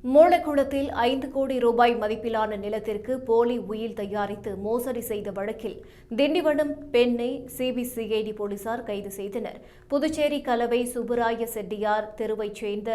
மூலக்குளத்தில் 5 கோடி ரூபாய் மதிப்பிலான நிலத்திற்கு போலி உயில் தயாரித்து மோசடி செய்த வழக்கில் திண்டிவனம் பெண்ணை சிபிசிஐடி போலீசார் கைது செய்தனர். புதுச்சேரி கலவை சுப்புராய செட்டியார் தெருவைச் சேர்ந்த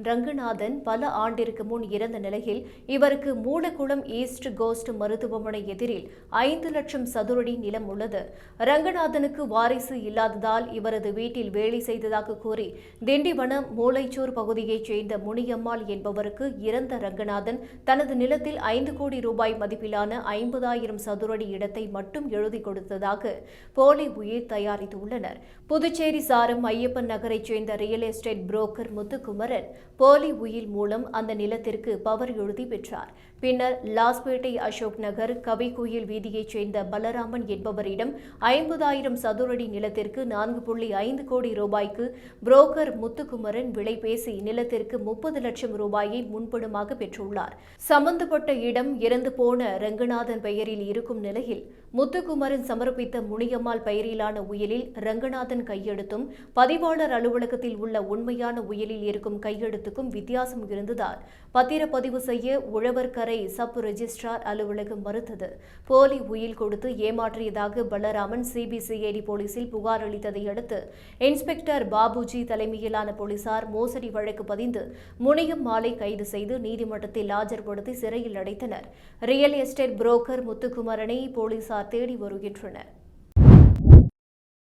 ரங்கநாதன் பல ஆண்டிற்கு முன் இறந்த நிலையில் இவருக்கு மூலக்குளம் ஈஸ்ட் கோஸ்ட் மருத்துவமனை எதிரில் 5 லட்சம் சதுரடி நிலம் உள்ளது. ரங்கநாதனுக்கு வாரிசு இல்லாததால் இவரது வீட்டில் வேலை செய்ததாக கூறி திண்டிவனம் மூளைச்சூர் பகுதியைச் சேர்ந்த முனியம்மாள் என்பவருக்கு இறந்த ரங்கநாதன் தனது நிலத்தில் 5 கோடி ரூபாய் மதிப்பிலான 50,000 சதுரடி இடத்தை மட்டும் எழுதி கொடுத்ததாக போலி உயில் தயாரித்துள்ளனர். புதுச்சேரி சாரம் ஐயப்பன் நகரைச் சேர்ந்த ரியல் எஸ்டேட் புரோக்கர் முத்துக்குமரன் போலி உயில் மூலம் அந்த நிலத்திற்கு பவர் எழுதி பெற்றார். பின்னர் லாஸ்பேட்டை அசோக் நகர் கவிக்குயில் வீதியைச் சேர்ந்த பலராமன் என்பவரிடம் 50,000 சதுரடி நிலத்திற்கு 4.5 கோடி ரூபாய்க்கு புரோக்கர் முத்துக்குமரன் விலை பேசி நிலத்திற்கு 30 லட்சம் ரூபாயை முன்பணமாக பெற்றுள்ளார். சம்பந்தப்பட்ட இடம் இறந்து போன ரங்கநாதன் பெயரில் இருக்கும் நிலையில் முத்துக்குமரன் சமர்ப்பித்த முனியம்மாள் பெயரிலான உயிலில் ரங்கநாதன் கையெழுத்தும் பதிவாளர் அலுவலகத்தில் உள்ள உண்மையான உயிலில் இருக்கும் கையெழுத்துக்கும் வித்தியாசம் இருந்ததால் பத்திரப்பதிவு செய்ய உழவர்கரை சப் ரெஜிஸ்ட்ரார் அலுவலகம் மறுத்தது. போலி உயில் கொடுத்து ஏமாற்றியதாக பலராமன் சிபிசிஐடி போலீசில் புகார் அளித்ததை அடுத்து இன்ஸ்பெக்டர் பாபுஜி தலைமையிலான போலீசார் மோசடி வழக்கு பதிந்து முனியம்மாளை கைது செய்து நீதிமன்றத்தில் ஆஜர்படுத்தி சிறையில் அடைத்தனர். ரியல் எஸ்டேட் புரோக்கர் முத்துக்குமரனை போலீசார் தேடி வருகின்றனர்.